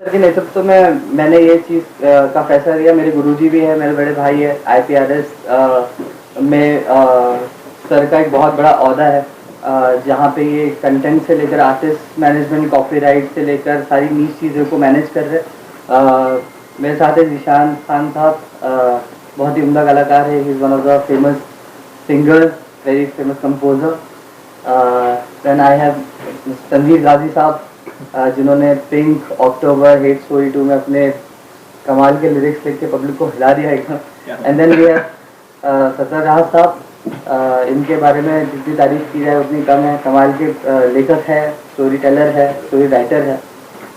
के नेतृत्व में मैंने ये चीज़ का फैसला लिया। मेरे गुरुजी भी है, मेरे बड़े भाई है। IPRS में सर का एक बहुत बड़ा ओहदा है, जहाँ पे ये कंटेंट से लेकर आर्टिस्ट मैनेजमेंट, कॉपीराइट से लेकर सारी नीच चीज़ों को मैनेज कर रहे। मेरे साथ है ज़ीशान खान साहब, बहुत ही उम्दा कलाकार है। He is one of the famous singer, very famous composer. Then I have Tanveer Ghazi साहब, जिन्होंने पिंक, अक्टूबर, हेट स्टोरी 2 में अपने कमाल के लिरिक्स लिख के पब्लिक को हिला दिया एकदम। एंड देन वी हैव सत्तर राहत साहब, इनके बारे में जितनी तारीफ की जाए उतनी कम है। कमाल के लेखक है, स्टोरी टेलर है, स्टोरी राइटर है।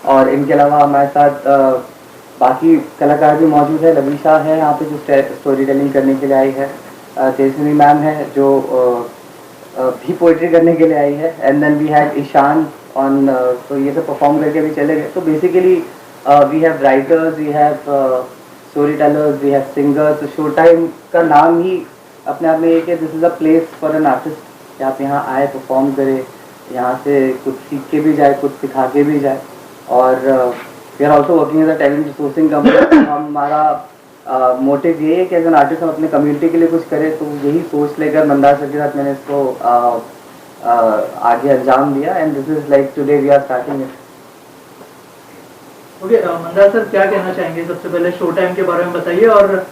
और इनके अलावा हमारे साथ बाकी कलाकार भी मौजूद है। लवीशा है यहाँ पे जो स्टोरी टेलिंग करने के लिए आई है। तेजस्विनी मैम है जो भी पोइट्री करने के लिए आई है। And then we have Ishaan on, तो ये सब परफॉर्म करके भी चले गए। तो basically we have writers, we have story tellers, we have singers. तो शो टाइम का नाम ही अपने आप में ये कि this is a place for an artist, कि आप यहाँ आए, परफॉर्म करें, यहाँ से कुछ सीख के भी जाए, कुछ सिखा के भी जाए। और we are also working as a talent resourcing company. हमारा मोटिव ये है कि एज एन आर्टिस्ट हम अपने कम्युनिटी के लिए कुछ करें। तो यही सोच लेकर मंदार सर के साथ मैंने इसको आगे अंजाम दिया। And this is like today we are starting it. Okay, Mandar sir क्या कहना चाहेंगे? सबसे पहले शो टाइम के बारे में बताइए, और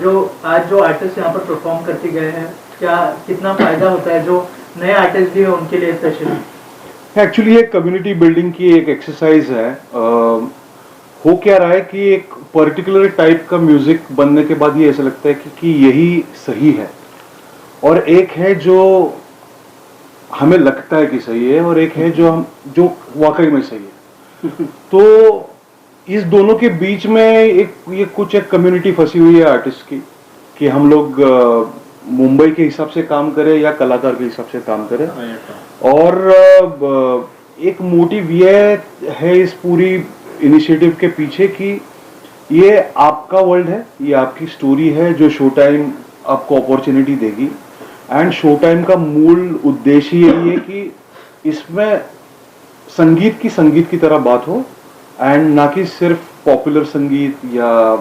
जो आज जो आर्टिस्ट यहाँ पर परफॉर्म करके गए हैं, क्या कितना फायदा होता है जो नए आर्टिस्ट भी है उनके लिए स्पेशली? एक्चुअली ये कम्युनिटी बिल्डिंग की एक एक्सरसाइज है। हो क्या रहा है कि एक पर्टिकुलर टाइप का म्यूजिक बनने के बाद ये ऐसा लगता है कि यही सही है, और एक है जो हमें लगता है कि सही है, और एक है जो वाकई में सही है। तो इस दोनों के बीच में एक कम्युनिटी फंसी हुई है आर्टिस्ट की, कि हम लोग मुंबई के हिसाब से काम करें या कलाकार के हिसाब से काम करें। और एक मोटिव ये है इस पूरी इनिशिएटिव के पीछे कि ये आपका वर्ल्ड है, ये आपकी स्टोरी है, जो शो टाइम आपको अपॉर्चुनिटी देगी। एंड शो टाइम का मूल उद्देश्य यही है कि इसमें संगीत की तरह बात हो, एंड ना कि सिर्फ पॉपुलर संगीत या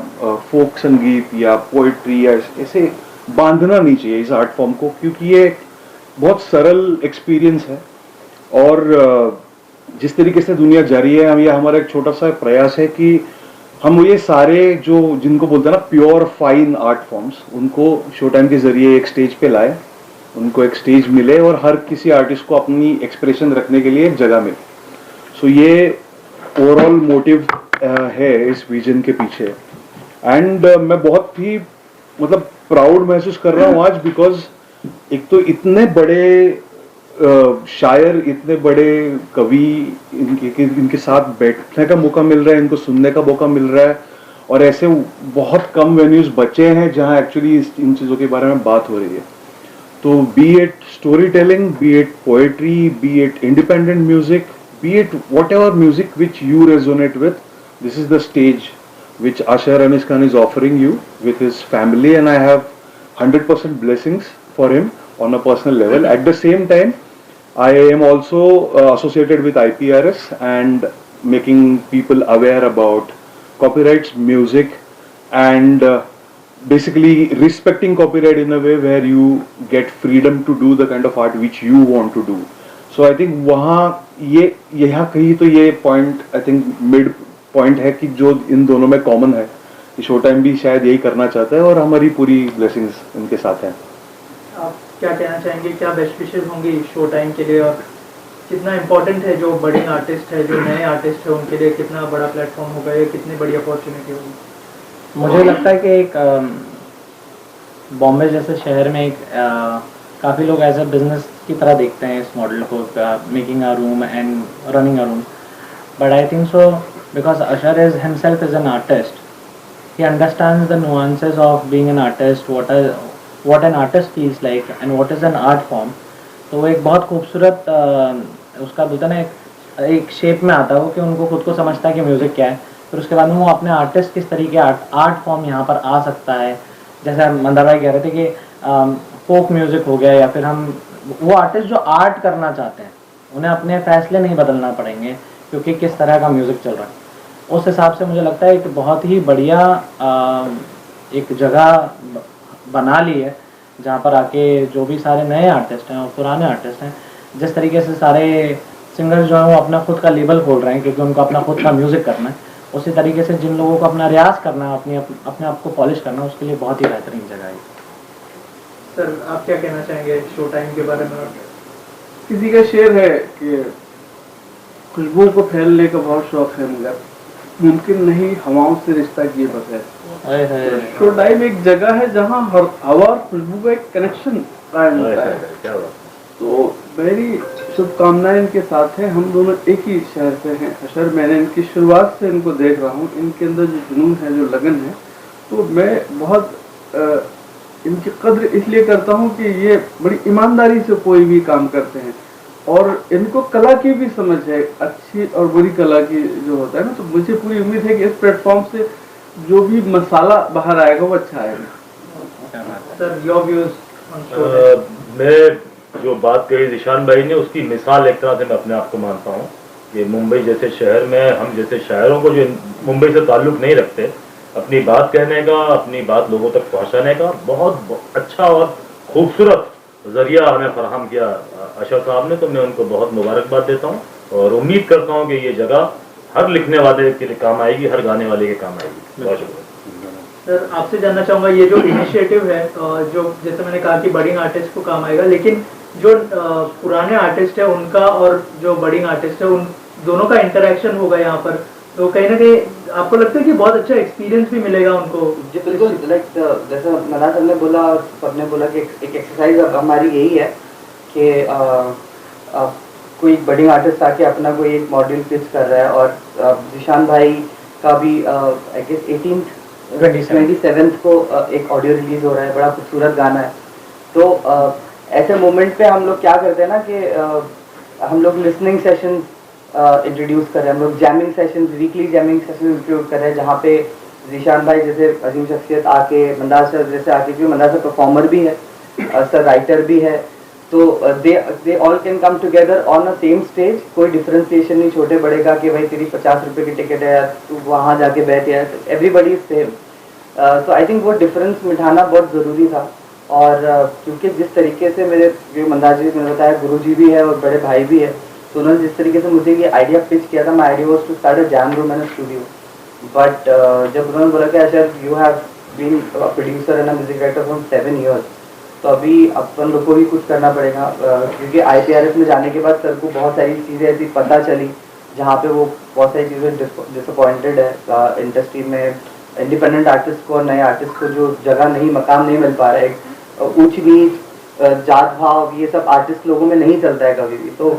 फोक संगीत या पोइट्री, या ऐसे बांधना नहीं चाहिए इस आर्ट फॉर्म को, क्योंकि ये बहुत सरल एक्सपीरियंस है। और जिस तरीके से दुनिया जा रही है, ये हमारा एक छोटा सा प्रयास है कि हम ये सारे जो जिनको बोलते हैं ना प्योर फाइन आर्ट फॉर्म्स, उनको शो टाइम के जरिए एक स्टेज पे लाए, उनको एक स्टेज मिले और हर किसी आर्टिस्ट को अपनी एक्सप्रेशन रखने के लिए एक जगह मिले। सो ये ओवरऑल मोटिव है इस विजन के पीछे। एंड मैं बहुत ही मतलब प्राउड महसूस कर रहा हूँ आज, बिकॉज एक तो इतने बड़े शायर, इतने बड़े कवि, इनके साथ बैठने का मौका मिल रहा है, इनको सुनने का मौका मिल रहा है। और ऐसे बहुत कम वेन्यूज बचे हैं जहां एक्चुअली इन चीज़ों के बारे में बात हो रही है। तो B it story telling, B it poetry, B it independent music, be it whatever music which you resonate with, this is the stage which Asher Anis Khan is offering you with his family, and I have 100% blessings for him on a personal level. At the same time, I am also associated with IPRS and making people aware about copyrights, music, and basically respecting copyright in a way where you get freedom to do the kind of art which you want to do. So I think वहाँ यहाँ कहीं तो ये point, I think mid point है कि जो इन दोनों में कॉमन है। शो टाइम भी शायद यही करना चाहता है, और हमारी पूरी ब्लेसिंग्स इनके साथ हैं। आप क्या कहना चाहेंगे, क्या बेस्ट विशेस होंगी शो टाइम के लिए, और कितना इम्पोर्टेंट है जो बड़े आर्टिस्ट है, जो नए आर्टिस्ट है, उनके लिए कितना बड़ा प्लेटफॉर्म होगा, या कितनी बड़ी अपॉर्चुनिटी होगी? मुझे लगता है कि एक बॉम्बे जैसे शहर में एक काफ़ी लोग एज अ बिजनेस की तरह देखते हैं इस मॉडल को, making a room and running a room. But I think so because Ashar is himself is an artist, he understands the nuances of being an artist, what an artist feels like and what is an art form. तो वो एक बहुत खूबसूरत उसका बोलता ना एक shape में आता है वो, कि उनको खुद को समझता है कि म्यूज़िक क्या है। फिर उसके बाद में वो अपने आर्टिस्ट किस तरीके आर्ट फॉर्म यहाँ पर आ सकता है। जैसे मंदार भाई कह रहे थे कि फोक म्यूज़िक हो गया, या फिर हम वो आर्टिस्ट जो आर्ट करना चाहते हैं उन्हें अपने फैसले नहीं बदलना पड़ेंगे क्योंकि किस तरह का म्यूज़िक चल रहा है। उस हिसाब से मुझे लगता है एक बहुत ही बढ़िया एक जगह बना ली है जहाँ पर आके जो भी सारे नए आर्टिस्ट हैं और पुराने आर्टिस्ट हैं, जिस तरीके से सारे सिंगर्स जो हैं वो अपना खुद का लेबल खोल रहे हैं क्योंकि उनको अपना खुद का म्यूज़िक करना है, उसी तरीके से जिन लोगों को अपना रियाज करना है, अपने आप को पॉलिश करना है, उसके लिए बहुत ही बेहतरीन जगह है। सर आप क्या कहना चाहेंगे शो टाइम के बारे में? किसी का शेर है कि खुशबू को फैलने का बहुत शौक है मगर मुमकिन नहीं हवाओं से रिश्ता किए बगैर। शो टाइम एक जगह है जहाँ हर हवा और खुशबू का एक कनेक्शन कायम होता है। तो मेरी शुभकामनाएं इनके साथ हैं। हम दोनों एक ही शहर से हैं अशर। मैंने इनकी शुरुआत से इनको देख रहा हूँ, इनके अंदर जो जुनून है, जो लगन है, तो मैं बहुत इनकी कद्र इसलिए करता हूँ कि ये बड़ी ईमानदारी से कोई भी काम करते हैं और इनको कला की भी समझ है, अच्छी और बुरी कला की जो होता है ना। तो मुझे पूरी उम्मीद है कि इस प्लेटफॉर्म से जो भी मसाला बाहर आएगा वो अच्छा आएगा। Sir your views on show? मैं जो बात कही जिशान भाई ने उसकी मिसाल एक तरह से मैं अपने आप को मानता हूँ कि मुंबई जैसे शहर में हम जैसे शायरों को जो मुंबई से ताल्लुक़ नहीं रखते, अपनी बात कहने का, अपनी बात लोगों तक पहुँचाने का बहुत अच्छा और खूबसूरत ज़रिया हमें फराहम किया अशर साहब ने। तो मैं उनको बहुत मुबारकबाद देता हूँ और उम्मीद करता हूँ कि ये जगह हर लिखने वाले के लिए काम आएगी, हर गाने वाले के काम आएगी। बहुत शुक्रिया। सर आपसे जानना चाहूँगा ये जो इनिशिएटिव है, जो जैसे मैंने कहा कि बडिंग आर्टिस्ट को काम आएगा, लेकिन जो पुराने आर्टिस्ट है उनका और जो बडिंग आर्टिस्ट है उन दोनों का इंटरेक्शन होगा यहाँ पर, तो कहीं ना कहीं आपको लगता है कि बहुत अच्छा एक्सपीरियंस भी मिलेगा उनको? जी बिल्कुल। लाइक जैसे मना सर ने बोला और सबने बोला कि एक एक्सरसाइज हमारी यही है कि कोई बडिंग आर्टिस्ट आके अपना कोई एक मॉड्यूल पिच कर रहा है और जिशान भाई का भी आई गेस 27th को एक ऑडियो रिलीज हो रहा है, बड़ा खूबसूरत गाना है। तो ऐसे मोमेंट पे हम लोग क्या करते हैं ना कि हम लोग लिसनिंग सेशन इंट्रोड्यूस कर रहे हैं, हम लोग jamming session, weekly jamming session introduce कर रहे हैं, जहाँ पे जिशान भाई जैसे अजीम शख्सियत आके, मंदार सर जैसे आके, क्योंकि मंदार सर परफॉर्मर भी है, सर राइटर भी है, तो they all can come together on a same stage. कोई डिफ्रेंसिएशन नहीं छोटे बड़े का कि भाई तेरी 50 रुपये की टिकट है तू वहाँ जाके बैठ है, एवरीबडी इज सेम। तो आई थिंक वो डिफरेंस मिटाना बहुत ज़रूरी था। और क्योंकि जिस तरीके से मेरे जो मंदार जी ने बताया, गुरु जी भी है और बड़े भाई भी है, तो उन्होंने जिस तरीके से मुझे ये आइडिया पिच किया था, my idea was to start a jam room and a studio. But जब उन्होंने बोला कि sir you have been producer and music director from 7 years, तो अभी अपन लोग को भी कुछ करना पड़ेगा, क्योंकि IPRS में जाने के बाद सर को बहुत सारी चीज़ें ऐसी पता चली जहाँ पे वो बहुत सारी चीज़ें डिसअपॉइंटेड है इंडस्ट्री में। इंडिपेंडेंट आर्टिस्ट को और नए आर्टिस्ट को जो जगह नहीं, मकाम नहीं मिल पा रहा है, ऊंच नीच, जात भाव, ये सब आर्टिस्ट लोगों में नहीं चलता है कभी भी। तो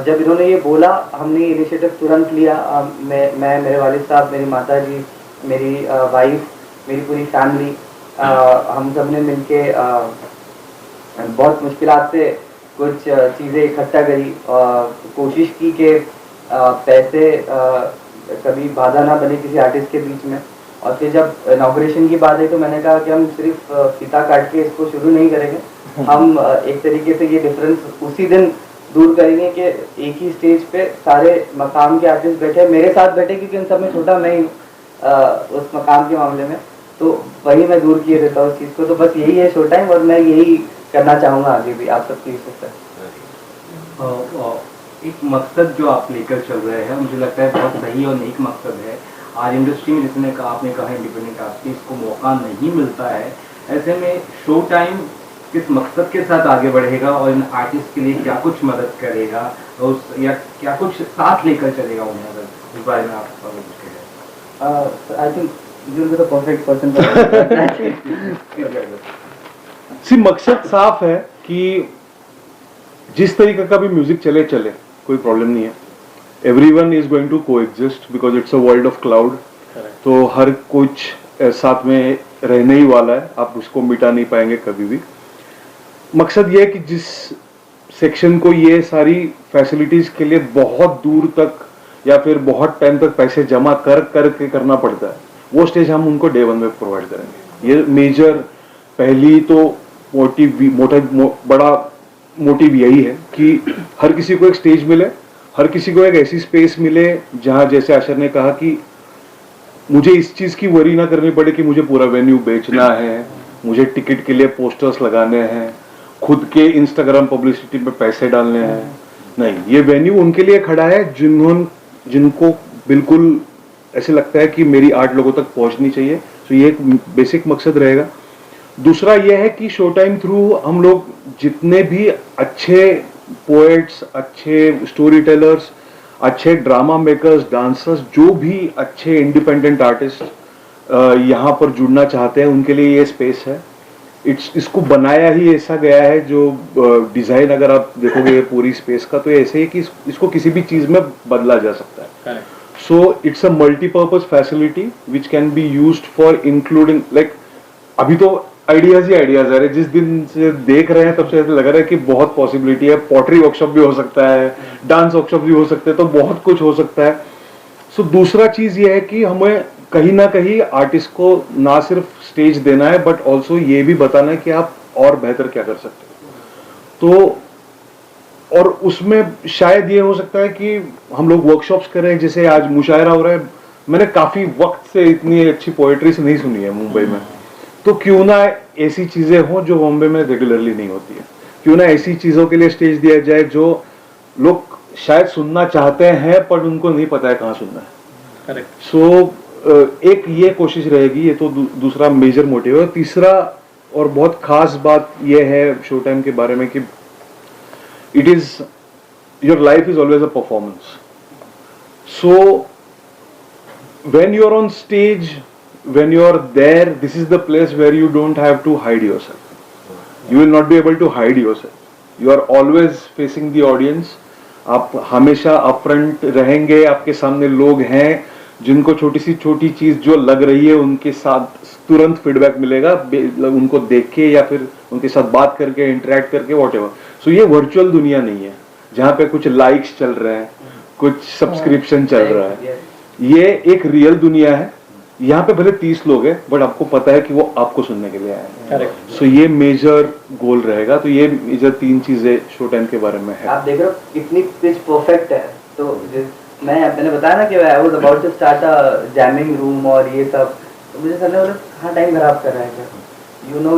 जब इन्होंने ये बोला, हमने इनिशिएटिव तुरंत लिया। मैं मेरे वालिद साहब, मेरी माता जी, मेरी वाइफ, मेरी पूरी फैमिली, हम सब ने मिलके बहुत मुश्किलात से कुछ चीज़ें इकट्ठा करी, कोशिश की कि पैसे कभी बाधा ना बने किसी आर्टिस्ट के बीच में। और फिर जब इनॉग्रेशन की बात है तो मैंने कहा कि हम सिर्फ फीता काट के इसको शुरू नहीं करेंगे, हम एक तरीके से ये डिफरेंस उसी दिन दूर करेंगे कि एक ही स्टेज पे सारे मकाम के आर्टिस्ट बैठे, मेरे साथ बैठे, क्योंकि उन सब में छोटा मैं ही उस मकाम के मामले में, तो वही मैं दूर किए देता हूँ उस चीज़ को। तो बस यही है शो टाइम, और मैं यही करना चाहूँगा आगे भी आप सबकी विशेषता। एक मकसद जो आप लेकर चल रहे हैं, मुझे लगता है बहुत सही और नेक मकसद है। आज इंडस्ट्री में जिसने कहा, आपने कहा इंडिपेंडेंट आर्टिस्ट को मौका नहीं मिलता है, ऐसे में शो टाइम किस मकसद के साथ आगे बढ़ेगा और इन आर्टिस्ट के लिए क्या कुछ मदद करेगा उस, या क्या कुछ साथ लेकर चलेगा उन्हें, अगर उस बारे में आप कुछ कहें? I think you will be the perfect person. See मकसद साफ है कि जिस तरीके का भी म्यूजिक चले कोई प्रॉब्लम नहीं है। Everyone is going to coexist because it's a world of cloud. तो हर कुछ साथ में रहने ही वाला है, आप उसको मिटा नहीं पाएंगे कभी भी। मकसद ये है कि जिस सेक्शन को ये सारी फैसिलिटीज के लिए बहुत दूर तक या फिर बहुत टाइम तक पैसे जमा करके करना पड़ता है, वो स्टेज हम उनको डे 1 में प्रोवाइड करेंगे। ये मेजर पहली तो बड़ा मोटिव यही है कि हर किसी को एक स्टेज मिले, हर किसी को एक ऐसी स्पेस मिले जहां, जैसे अशर ने कहा, कि मुझे इस चीज़ की वरी ना करनी पड़े कि मुझे पूरा वेन्यू बेचना है, मुझे टिकट के लिए पोस्टर्स लगाने हैं, खुद के इंस्टाग्राम पब्लिसिटी में पैसे डालने हैं। नहीं, ये वेन्यू उनके लिए खड़ा है जिनको बिल्कुल ऐसे लगता है कि मेरी आर्ट लोगों तक पहुंचनी चाहिए। तो ये एक बेसिक मकसद रहेगा। दूसरा यह है कि शो टाइम थ्रू हम लोग जितने भी अच्छे पोएट्स, अच्छे स्टोरी टेलर्स, अच्छे ड्रामा मेकर्स, डांसर्स, जो भी अच्छे इंडिपेंडेंट आर्टिस्ट यहाँ पर जुड़ना चाहते हैं, उनके लिए ये स्पेस है। इसको बनाया ही ऐसा गया है, जो डिजाइन अगर आप देखोगे ये पूरी स्पेस का, तो ऐसे है कि इसको किसी भी चीज में बदला जा सकता है। So it's a multipurpose facility which can be used for including, like अभी तो आइडियाज ही आइडियाज आ रहे हैं। जिस दिन से देख रहे हैं तब से ऐसा लग रहा है कि बहुत पॉसिबिलिटी है। पॉटरी वर्कशॉप भी हो सकता है, डांस वर्कशॉप भी हो सकते हैं, तो बहुत कुछ हो सकता है। सो दूसरा चीज ये है कि हमें कहीं ना कहीं आर्टिस्ट को ना सिर्फ स्टेज देना है, बट ऑल्सो ये भी बताना है कि आप और बेहतर क्या कर सकते हो। तो और उसमें शायद ये हो सकता है कि हम लोग वर्कशॉप्स करें, जैसे आज मुशायरा हो रहा है। मैंने काफी वक्त से इतनी अच्छी पोएट्री से नहीं सुनी है मुंबई में, तो क्यों ना ऐसी चीजें हों जो बॉम्बे में रेगुलरली नहीं होती है। क्यों ना ऐसी चीजों के लिए स्टेज दिया जाए जो लोग शायद सुनना चाहते हैं पर उनको नहीं पता है कहाँ सुनना है। करेक्ट। सो एक ये कोशिश रहेगी, ये तो दूसरा मेजर मोटिव है। तीसरा और बहुत खास बात ये है शो टाइम के बारे में कि it is, your life is always a performance. So when you're on stage, when you're there, this is the place where you don't have to hide yourself. You will not be able to hide yourself. You are always facing the audience. आप हमेशा upfront रहेंगे, आपके सामने लोग हैं जिनको छोटी सी छोटी चीज जो लग रही है उनके साथ तुरंत फीडबैक मिलेगा, उनको देख के या फिर उनके साथ बात करके, इंटरेक्ट करके, वॉटेवर। सो ये वर्चुअल दुनिया नहीं है जहाँ पे कुछ लाइक्स चल रहे हैं, कुछ सब्सक्रिप्शन चल रहा है। ये एक रियल दुनिया है। यहाँ पे भले 30 लोग हैं, बट आपको पता है कि वो आपको सुनने के लिए आए हैं। सो ये मेजर गोल रहेगा। तो ये मेजर 3 चीजें शो टाइम के बारे में है। आप देख रहे हो कितनी पिच परफेक्ट है। तो मैंने बताया ना कि I was about to start a jamming room और ये सब, तो मुझे सर ने बोला हाँ टाइम खराब कर रहा है क्या, you know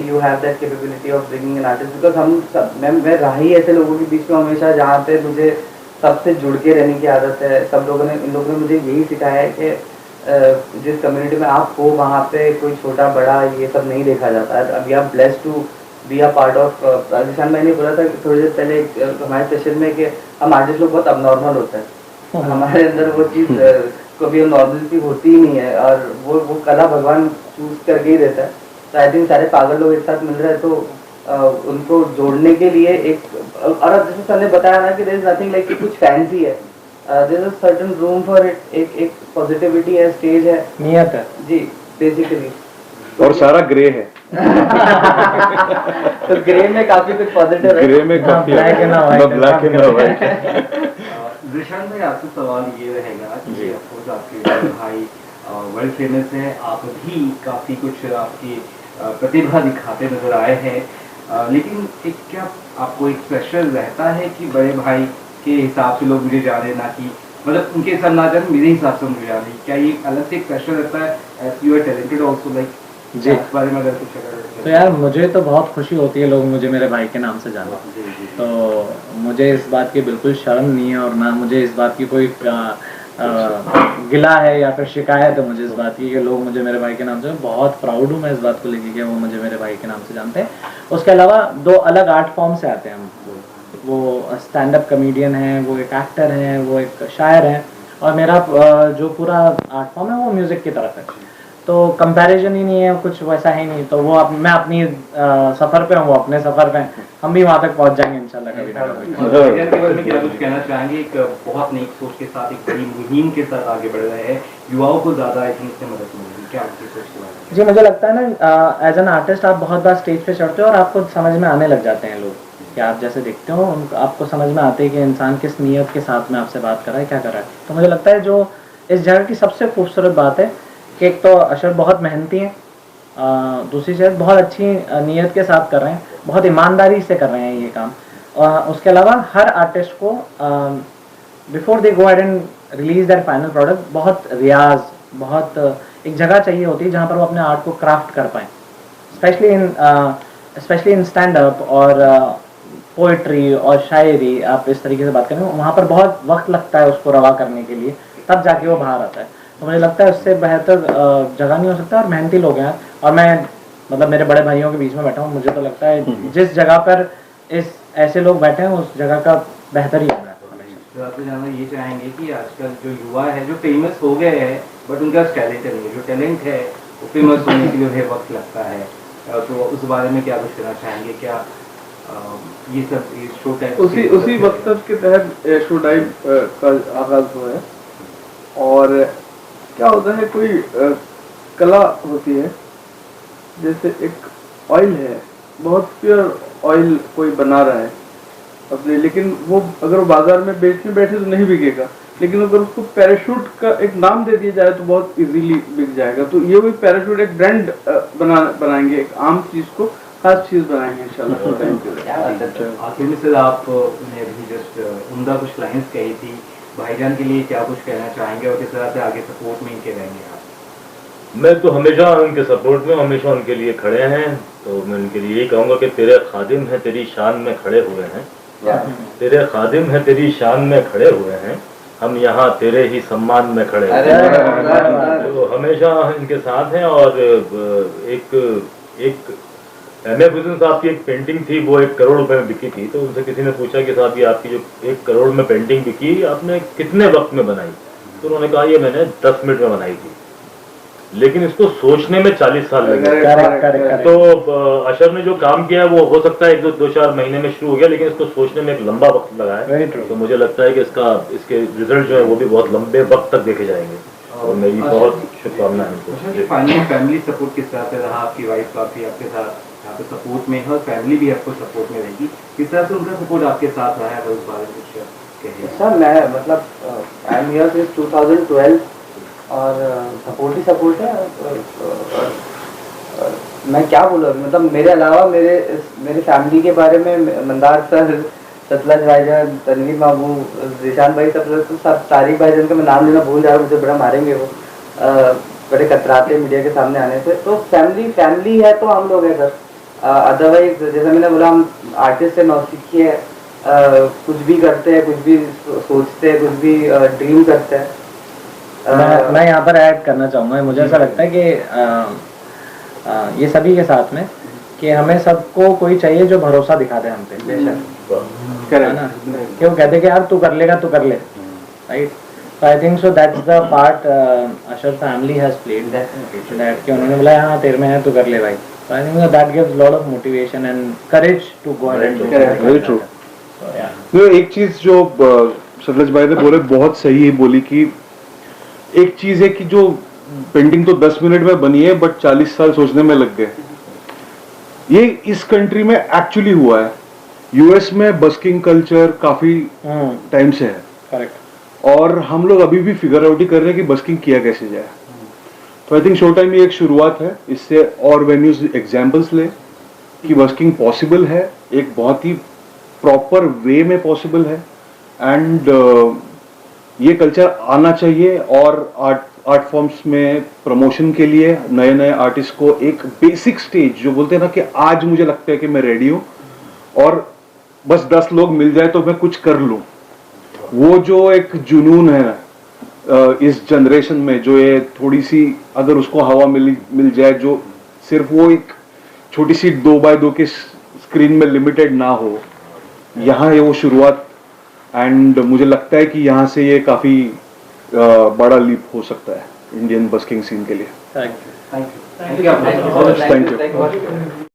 you have that capability of bringing an artist. Because हम सब मैं रहा ही ऐसे लोगों के बीच में हमेशा जहाँ पे मुझे सबसे जुड़ के रहने की आदत है। सब लोगों ने, इन लोगों ने मुझे यही सिखाया है कि जिस कम्युनिटी में आप हो वहाँ पे कोई छोटा बड़ा ये सब नहीं देखा जाता है। अब you are blessed to be a part of. Rajasthan मैंने बोला था थोड़ी देर पहले हमारे सेशन में कि हम आर्टिस्ट लोग बहुत अबनॉर्मल होते हैं। हमारे अंदर वो चीज़ कभी नॉर्मलिटी होती ही नहीं है, और वो कला भगवान चूज करके ही देता है। तो आई थिंक सारे पागल लोग एक साथ मिल रहे हैं, तो उनको जोड़ने के लिए एक, और अब जैसे सर ने बताया ना कि देयर इज नथिंग लाइक कि कुछ फैंसी है, there is a certain room for it. एक पॉजिटिविटी है, स्टेज है, नियत है जी बेसिकली, और सारा ग्रे है। तो ग्रे में काफी कुछ पॉजिटिव है, ग्रे में काफी ब्लैक है ना व्हाइट। विशाल भाई आपसे सवाल ये रहेगा कि ऑफकोर्स आपके भाई वर्ल्ड फेमस है, आप भी काफ़ी कुछ आपकी प्रतिभा दिखाते नजर आए हैं, लेकिन एक क्या आपको एक प्रेशर रहता है कि बड़े भाई के हिसाब से लोग मुझे जाने, ना कि मतलब उनके हिसाब ना जाने, मेरे हिसाब से मुझे जाने? क्या ये अलग से एक प्रेशर रहता है as you are talented also, like जी इस बारे में अगर कुछ अगर? तो यार मुझे तो बहुत खुशी होती है लोग मुझे मेरे भाई के नाम से जाने, तो मुझे इस बात की बिल्कुल शर्म नहीं है, और ना मुझे इस बात की कोई गिला है या फिर शिकायत है मुझे इस बात की कि लोग मुझे मेरे भाई के नाम से, बहुत प्राउड हूँ मैं इस बात को लेके कि वो मुझे मेरे भाई के नाम से जानते हैं। उसके अलावा 2 अलग आर्ट फॉर्म से आते हैं हम, वो स्टैंड अप कॉमेडियन है, वो एक एक्टर है, वो एक शायर है, और मेरा जो पूरा आर्ट फॉर्म है वो म्यूज़िक की तरफ है। तो कंपैरिजन ही नहीं है, कुछ वैसा है नहीं। तो वो मैं अपनी सफ़र पे हूँ, वो अपने सफ़र पे हैं, हम भी वहाँ तक पहुँच जाएंगे इंशाल्लाह कभी ना कभी। क्या कुछ कहना चाहेंगे? एक बहुत नई सोच के साथ, एक बड़ी मुहिम के साथ आगे बढ़ रहे हैं, युवाओं को ज़्यादा आई थिंक इससे मदद मिलेगी, क्या आपकी सोच के बारे में? जी मुझे लगता है ना, एज एन आर्टिस्ट आप बहुत बार स्टेज पे चढ़ते हो और आपको समझ में आने लग जाते हैं लोग, कि आप जैसे देखते हो आपको समझ में आते हैं कि इंसान किस नीयत के साथ में आपसे बात कर रहा है, क्या कर रहा है। तो मुझे लगता है जो इस जगह की सबसे खूबसूरत बात है कि एक तो अशर बहुत मेहनती हैं, दूसरी चीज़ बहुत अच्छी नीयत के साथ कर रहे हैं, बहुत ईमानदारी से कर रहे हैं ये काम। और उसके अलावा हर आर्टिस्ट को before they go ahead and release that final product बहुत रियाज बहुत एक जगह चाहिए होती है जहाँ पर वो अपने आर्ट को क्राफ्ट कर पाएँ, स्पेशली इन स्टैंड अप और पोइट्री और शायरी। आप इस तरीके से बात करें, वहाँ पर बहुत वक्त लगता है उसको रवा करने के लिए, तब जाके वो बाहर आता है। तो मुझे लगता है उससे बेहतर जगह नहीं हो सकता। और मेहनती लोग हैं, और मैं मतलब मेरे बड़े भाइयों के बीच में बैठा हूँ, मुझे तो लगता है जिस जगह पर ऐसे लोग बैठे हैं उस जगह का बेहतर ही होगा। तो आपसे जानना ये चाहेंगे कि आजकल जो युवा है जो फेमस हो गए हैं बट उनका टैलेंट नहीं है, जो टैलेंट है वो फेमस होने के लिए वक्त लगता है, तो उस बारे में क्या कुछ कहना चाहेंगे? क्या ये सब शो टाइम उसी मकसद के तहत शो टाइम का आगाज हुआ है। और क्या होता है, कोई कला होती है, जैसे एक ऑयल है, बहुत प्योर ऑयल कोई बना रहा है अपने, लेकिन वो अगर वो बाजार में बेचने बैठे तो नहीं बिकेगा, लेकिन अगर उसको पैराशूट का एक नाम दे दिया जाए तो बहुत इजीली बिक जाएगा। तो ये भी पैराशूट एक ब्रांड बनाएंगे, एक आम चीज को खास चीज बनाएंगे इंशाल्लाह। आखिर में सर आपने अभी जस्ट उम्दा कुछ लाइंस कही थी, भाईजान के लिए क्या कुछ कहना चाहेंगे और किस तरह से आगे सपोर्ट में इनके रहेंगे आप? मैं तो हमेशा उनके सपोर्ट में, हमेशा उनके लिए खड़े हैं। तो मैं उनके लिए यही कहूँगा कि तेरे खादिम हैं तेरी शान में खड़े हुए हैं, तेरे खादिम हैं तेरी शान में खड़े हुए हैं, हम यहाँ तेरे ही सम्मान में खड़े हुए हैं। तो हमेशा इनके साथ हैं। और एक एम.एफ. हुसैन साहब की एक पेंटिंग थी, वो 1 करोड़ रुपए में बिकी थी। तो उनसे किसी ने पूछा कि साहब ये आपकी जो 1 करोड़ में पेंटिंग बिकी आपने कितने वक्त में बनाई? तो उन्होंने कहा ये मैंने 10 मिनट में बनाई थी, लेकिन इसको सोचने में 40 साल लगे। तो अशर ने जो काम किया है वो हो सकता है 1-2-4 महीने में शुरू हो गया, लेकिन इसको सोचने में एक लंबा वक्त लगा है। तो मुझे लगता है कि इसके रिजल्ट जो है वो भी बहुत लंबे वक्त तक देखे जाएंगे, और मेरी बहुत शुभकामनाएं उनको। फाइनली फैमिली सपोर्ट किस तरह से रहा? आपकी वाइफ काफी आपके साथ यहाँ पे सपोर्ट में है और फैमिली भी आपको सपोर्ट में रहेगी, किस तरह से उनका सपोर्ट आपके साथ रहा है, अगर उस बारे में कुछ कहिए। सर मैं मतलब आई एम हियर सिंस 2012 और सपोर्ट है। मैं क्या बोलूँ, मतलब मेरे अलावा मेरे फैमिली के बारे में मंदार सर, सतलज भाईजान, तनवीर बाबू, जिशान भाई, सब तारिक भाईजान का मैं नाम लेना भूल जा रहा हूँ, मुझे बड़ा मारेंगे वो, बड़े कतराते मीडिया के सामने आने से। तो फैमिली है तो हम लोग हैं सर। अदरवाइज जैसा मैंने बोला, हम आर्टिस्ट है, नौसिखी है, कुछ भी करते हैं, कुछ भी सोचते हैं, कुछ भी ड्रीम करते हैं। मैं यहाँ पर ऐड करना चाहूँगा, मुझे ऐसा लगता है कि ये सभी के साथ में कि हमें सबको कोई चाहिए जो भरोसा दिखा दे हम पे, है ना, कि वो कहते कि यार तू कर लेगा, तू कर ले, right. So I think so that's the part Ashar family has played, that कि उन्होंने बोला हाँ तेरे में है तू कर ले भाई। So I think that gives a lot of motivation and courage to go ahead and do it. Very true. So yeah. तो एक चीज जो सतलज भाई ने बोले बहुत सही है, बोली कि एक चीज है कि जो पेंटिंग तो 10 मिनट में बनी है बट 40 साल सोचने में लग गए। ये इस कंट्री में एक्चुअली हुआ है। यूएस में बस्किंग कल्चर काफी टाइम से है, करेक्ट, और हम लोग अभी भी फिगर आउट ही कर रहे हैं कि बस्किंग किया कैसे जाए। तो आई थिंक शो टाइम ये एक शुरुआत है, इससे और वेन्यूज एग्जांपल्स ले कि बस्किंग पॉसिबल है, एक बहुत ही प्रॉपर वे में पॉसिबल है, एंड ये कल्चर आना चाहिए। और आर्ट फॉर्म्स में प्रमोशन के लिए नए नए आर्टिस्ट को एक बेसिक स्टेज, जो बोलते हैं ना कि आज मुझे लगता है कि मैं रेडी हूँ और बस 10 लोग मिल जाए तो मैं कुछ कर लूँ, वो जो एक जुनून है इस जनरेशन में, जो ये थोड़ी सी अगर उसको हवा मिल जाए, जो सिर्फ वो एक छोटी सी 2x2 के स्क्रीन में लिमिटेड ना हो, यहाँ है वो शुरुआत। एंड मुझे लगता है कि यहाँ से ये काफी बड़ा लीप हो सकता है इंडियन बस्किंग सीन के लिए। Thank you. Thank you. Thank you.